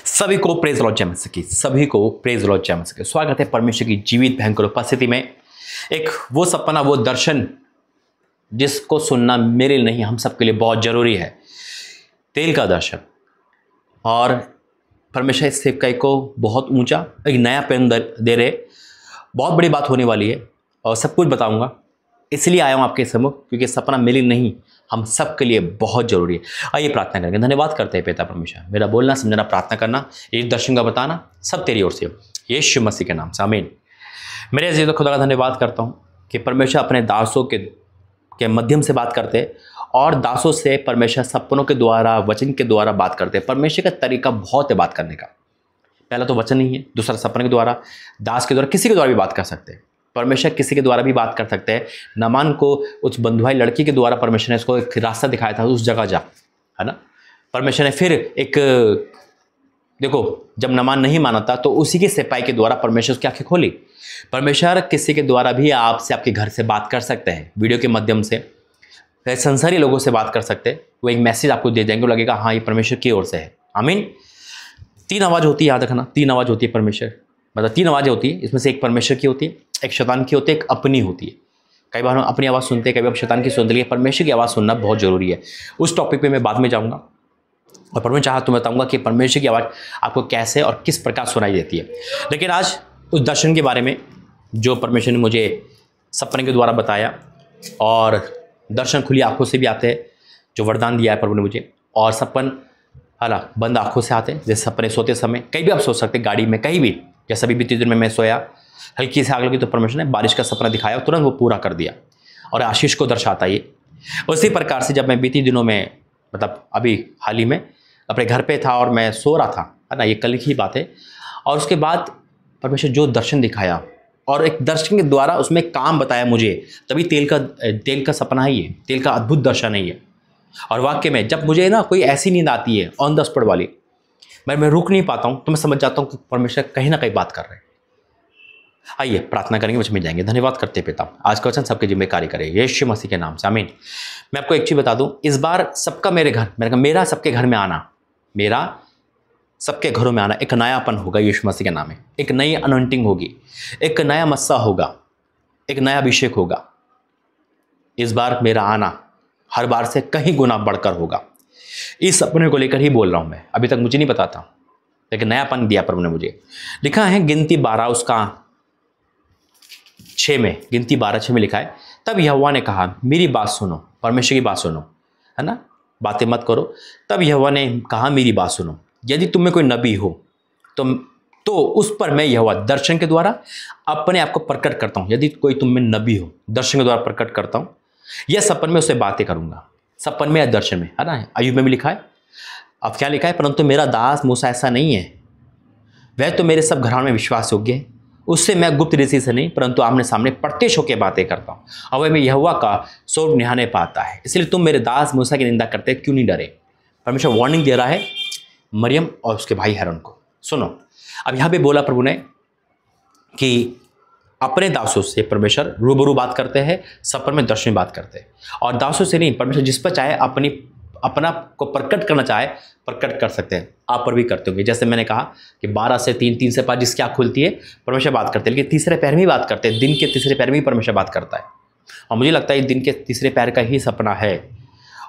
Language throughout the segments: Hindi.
सभी को प्रेज लॉर्ड जय मसीह की, सभी को प्रेज लॉर्ड जय मसीह की। स्वागत है परमेश्वर की जीवित भयंकर उपस्थिति में। एक वो सपना, वो दर्शन जिसको सुनना मेरे लिए नहीं, हम सबके लिए बहुत जरूरी है। तेल का दर्शन, और परमेश्वर इस सेवकाई को बहुत ऊंचा एक नया पेन दे रहे। बहुत बड़ी बात होने वाली है और सब कुछ बताऊंगा, इसलिए आया हूँ आपके सम्मुख, क्योंकि सपना मेरे लिए नहीं, हम सब के लिए बहुत जरूरी है। आइए प्रार्थना करेंगे। धन्यवाद करते हैं पिता परमेश्वर, मेरा बोलना समझना प्रार्थना करना ये दर्शन का बताना सब तेरी ओर से, यीशु मसीह के नाम से आमीन। मेरे अजीज खुदा का धन्यवाद करता हूँ कि परमेश्वर अपने दासों के माध्यम से बात करते हैं, और दासों से परमेश्वर सपनों के द्वारा, वचन के द्वारा बात करते हैं। परमेश्वर का तरीका बहुत है बात करने का। पहला तो वचन ही है, दूसरा सपने के द्वारा, दास के द्वारा, किसी के द्वारा भी बात कर सकते हैं। परमेश्वर किसी के द्वारा भी बात कर सकते हैं। नामान को उस बंधुआई लड़की के द्वारा परमेश्वर ने उसको एक रास्ता दिखाया था, उस जगह जा, है ना। परमेश्वर ने फिर एक, देखो जब नामान नहीं माना था तो उसी के सिपाही के द्वारा परमेश्वर उसकी आंखें खोली। परमेश्वर किसी के द्वारा भी आपसे, आपके घर से बात कर सकते हैं, वीडियो के माध्यम से, संसारी लोगों से बात कर सकते हैं। वो एक मैसेज आपको दे देंगे, लगेगा हाँ ये परमेश्वर की ओर से है। आमीन। 3 आवाज़ होती है, याद रखना, 3 आवाज़ होती है परमेश्वर, मतलब 3 आवाज़ें होती है। इसमें से एक परमेश्वर की होती है, एक शैतान की होती है, एक अपनी होती है। कई बार हम अपनी आवाज़ सुनते हैं, कई बार शैतान की सुनते हैं। परमेश्वर की आवाज़ सुनना बहुत जरूरी है। उस टॉपिक पे मैं बाद में जाऊँगा, और परमेश्वर चाहा तो मैं बताऊँगा कि परमेश्वर की आवाज़ आपको कैसे और किस प्रकार सुनाई देती है। लेकिन आज उस दर्शन के बारे में जो परमेश्वर ने मुझे सपने के द्वारा बताया, और दर्शन खुली आंखों से भी आते हैं, जो वरदान दिया है प्रभु ने मुझे, और सपन हाला बंद आंखों से आते हैं। जैसे सपने सोते समय कहीं भी आप सो सकते, गाड़ी में, कहीं भी। जैसा भी बीते दिन में मैं सोया, हल्की से आग लगी तो परमेश्वर ने बारिश का सपना दिखाया, तुरंत वो पूरा कर दिया, और आशीष को दर्शाता ये। उसी प्रकार से जब मैं बीती दिनों में, मतलब अभी हाल ही में अपने घर पे था और मैं सो रहा था, है ना, ये कल की बात है। और उसके बाद परमेश्वर जो दर्शन दिखाया, और एक दर्शन के द्वारा उसमें काम बताया मुझे, तभी तेल का सपना है ये, तेल का अद्भुत दर्शन है ये। और वाक्य में जब मुझे ना कोई ऐसी नींद आती है ऑन द स्पॉट वाली, मैं रुक नहीं पाता हूँ, तो मैं समझ जाता हूँ कि परमेश्वर कहीं ना कहीं बात कर रहे हैं। आइए प्रार्थना करेंगे, वचन में जाएंगे। धन्यवाद करते हैं पिता, आज का वचन सबके जिम्मे कार्य करे, यीशु मसीह के नाम से आमीन। मैं आपको एक चीज़ बता दूं, इस बार सबका मेरा सबके घर में आना, मेरा सबके घरों में आना, एक नयापन होगा यीशु मसीह के नाम में। एक नई अनॉइंटिंग होगी, एक नया मस्सा होगा, एक नया अभिषेक होगा। इस बार मेरा आना हर बार से कहीं गुना बढ़कर होगा। इस सपने को लेकर ही बोल रहा हूं मैं। अभी तक मुझे नहीं पता था, लेकिन नयापन दिया प्रभु ने मुझे। लिखा है गिनती 12 उसका 6 में, गिनती 12:6 में लिखा है, तब यहोवा ने कहा मेरी बात सुनो। परमेश्वर की बात सुनो, है ना, बातें मत करो। तब यहोवा ने कहा मेरी बात सुनो, यदि तुम में कोई नबी हो तो उस पर मैं यहोवा दर्शन के द्वारा अपने आप को प्रकट करता हूँ। यदि कोई तुम में नबी हो, दर्शन के द्वारा प्रकट करता हूँ, या सपन में उससे बातें करूंगा। सपन में या दर्शन में, है ना। अय्यूब में भी लिखा है। अब क्या लिखा है, परंतु मेरा दास मूसा ऐसा नहीं है, वह तो मेरे सब घराने में विश्वास योग्य है। उससे मैं गुप्त रीति से नहीं, परंतु आमने सामने प्रत्यक्ष होकर बातें करता हूँ, और वह मैं यहोवा का स्वरूप निहाने पाता है। इसलिए तुम मेरे दास मूसा की निंदा करते क्यों नहीं डरे। परमेश्वर वार्निंग दे रहा है मरियम और उसके भाई हारून को। सुनो, अब यहाँ पे बोला प्रभु ने कि अपने दासों से परमेश्वर रूबरू बात करते हैं, सपन में दर्शन बात करते हैं। और दासों से नहीं, परमेश्वर जिस पर चाहे अपना को प्रकट करना चाहे प्रकट कर सकते हैं। आप पर भी करते होंगे। जैसे मैंने कहा कि 12 से 3, 3 से 5 जिसकी आँख खुलती है परमेश्वर बात करते हैं, लेकिन तीसरे पैर में ही बात करते हैं। दिन के तीसरे पैर में ही परमेश्वर बात करता है, और मुझे लगता है दिन के तीसरे पैर का ही सपना है।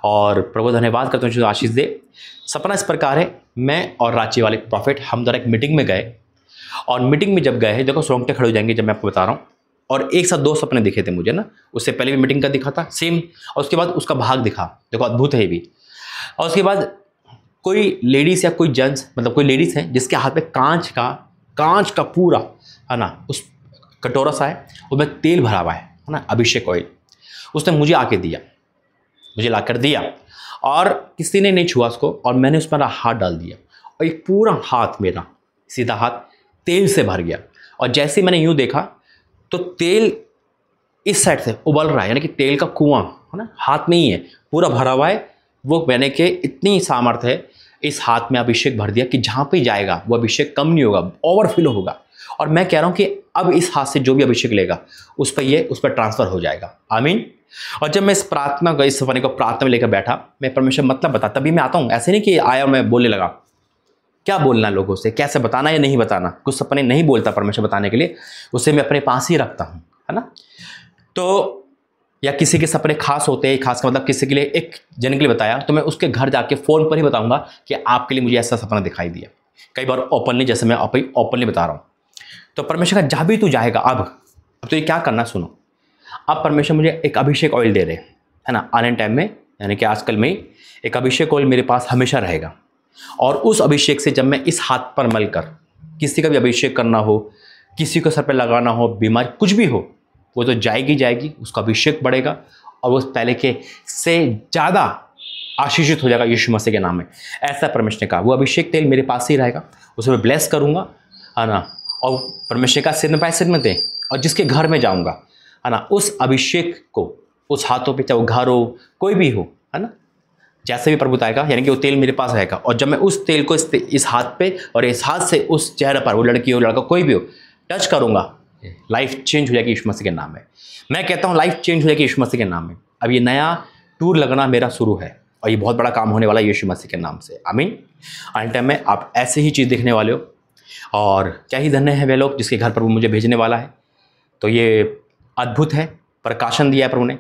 और प्रभु धन्यवाद करते हैं जो आशीष दे। सपना इस प्रकार है, मैं और रांची वाले प्रॉफिट हम दोनों एक मीटिंग में गए, और मीटिंग में जब गए हैं, देखो रोंगटे खड़े हो जाएंगे जब मैं आपको बता रहा हूँ। और एक साथ 2 सपने दिखे थे मुझे ना, उससे पहले भी मीटिंग का दिखा था सेम, और उसके बाद उसका भाग दिखा, देखो अद्भुत है भी। और उसके बाद कोई लेडीज़ या कोई जेंट्स, मतलब कोई लेडीज़ है जिसके हाथ में कांच का पूरा, है ना, उस कटोरा सा है, उसमें तेल भरा हुआ है ना, अभिषेक ऑयल। उसने मुझे आके दिया, मुझे लाकर दिया, और किसी ने नहीं छुआ उसको, और मैंने उस पर हाथ डाल दिया, और एक पूरा हाथ, मेरा सीधा हाथ तेल से भर गया। और जैसे मैंने यूँ देखा तो तेल इस साइड से उबल रहा है, यानी कि तेल का कुआं, है ना, हाथ में ही है, पूरा भरा हुआ है। वो मैंने के इतनी सामर्थ्य है, इस हाथ में अभिषेक भर दिया कि जहाँ पे जाएगा वो अभिषेक कम नहीं होगा, ओवरफ्लो होगा। और मैं कह रहा हूँ कि अब इस हाथ से जो भी अभिषेक लेगा उस पर ट्रांसफ़र हो जाएगा। आमीन। और जब मैं इस सपने को प्रार्थना में लेकर बैठा, मैं परमेश्वर मतलब बता, तभी मैं आता हूँ। ऐसे नहीं कि आया मैं बोलने लगा, क्या बोलना लोगों से, कैसे बताना या नहीं बताना। कुछ सपने नहीं बोलता परमेश्वर बताने के लिए, उसे मैं अपने पास ही रखता हूँ, है ना। तो या किसी के सपने खास होते हैं, खास का मतलब किसी के लिए एक जन के लिए बताया, तो मैं उसके घर जाके फ़ोन पर ही बताऊंगा कि आपके लिए मुझे ऐसा सपना दिखाई दिया। कई बार ओपनली, जैसे मैं ओपनली बता रहा हूँ। तो परमेश्वर का जहाँ भी तू जाएगा, अब तो ये क्या करना सुनो। अब परमेश्वर मुझे एक अभिषेक ऑयल दे रहे हैं, है ना, आने टाइम में, यानी कि आजकल में एक अभिषेक ऑयल मेरे पास हमेशा रहेगा। और उस अभिषेक से जब मैं इस हाथ पर मलकर किसी का भी अभिषेक करना हो, किसी को सर पे लगाना हो, बीमारी कुछ भी हो, वो तो जाएगी, उसका अभिषेक बढ़ेगा और वो पहले के से ज़्यादा आशीषित हो जाएगा यीशु मसीह के नाम में। ऐसा परमेश्वर ने कहा। वो अभिषेक तेल मेरे पास ही रहेगा, उसे मैं ब्लेस करूँगा, है ना। और परमेश्वर का सिर में पैसे में दे, और जिसके घर में जाऊँगा, है ना, उस अभिषेक को उस हाथों पे, चाहे वो घर हो, कोई भी हो, है ना, जैसे भी प्रभु आएगा, यानी कि वो तेल मेरे पास रहेगा। और जब मैं उस तेल को इस हाथ पे और इस हाथ से उस चेहरे पर, वो लड़की हो लड़का कोई भी हो, टच करूँगा, लाइफ चेंज हो जाएगी यीशु मसीह के नाम में। मैं कहता हूँ लाइफ चेंज हो जाएगी यीशु मसीह के नाम में। अब ये नया टूर लगना मेरा शुरू है और ये बहुत बड़ा काम होने वाला है यीशु मसीह के नाम से। आमीन। आने टाइम में आप ऐसे ही चीज़ देखने वाले हो, और क्या ही धन्य है वे लोग जिसके घर प्रभु मुझे भेजने वाला है। तो ये अद्भुत है, प्रकाशन दिया है प्रभु ने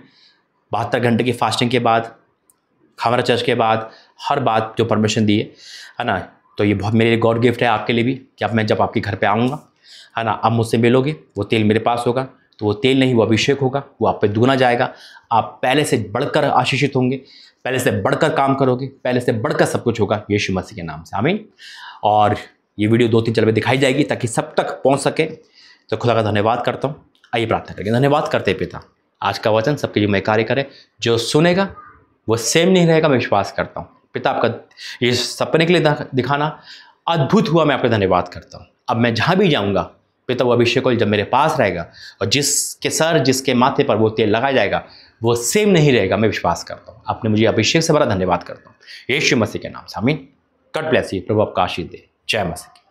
72 घंटे की फास्टिंग के बाद, खामरा चर्च के बाद, हर बात जो परमिशन दी है ना। तो ये बहुत मेरे लिए गॉड गिफ्ट है आपके लिए भी, कि अब मैं जब आपके घर पे आऊँगा, है ना, आप मुझसे मिलोगे, वो तेल मेरे पास होगा। तो वो तेल नहीं, वो अभिषेक होगा, वो आप पे दुगना जाएगा। आप पहले से बढ़कर आशीषित होंगे, पहले से बढ़कर काम करोगे, पहले से बढ़कर सब कुछ होगा यीशु मसीह के नाम से। आमीन। और ये वीडियो 2-3 चल में दिखाई जाएगी ताकि सब तक पहुँच सके। तो खुदा का धन्यवाद करता हूँ। आइए प्रार्थना करेंगे। धन्यवाद करते पिता, आज का वचन सबके लिए मैं कार्य करे, जो सुनेगा वो सेम नहीं रहेगा, मैं विश्वास करता हूँ। पिता आपका ये सपने के लिए दिखाना अद्भुत हुआ, मैं आपका धन्यवाद करता हूँ। अब मैं जहाँ भी जाऊँगा पिता, वो अभिषेक जब मेरे पास रहेगा और जिसके माथे पर वो तेल लगाया जाएगा वो सेम नहीं रहेगा, मैं विश्वास करता हूँ। आपने मुझे अभिषेक से बड़ा धन्यवाद करता हूँ यीशु मसीह के नाम से। आमीन। God bless you. प्रभु आपका आशीष दे। जय मसीह।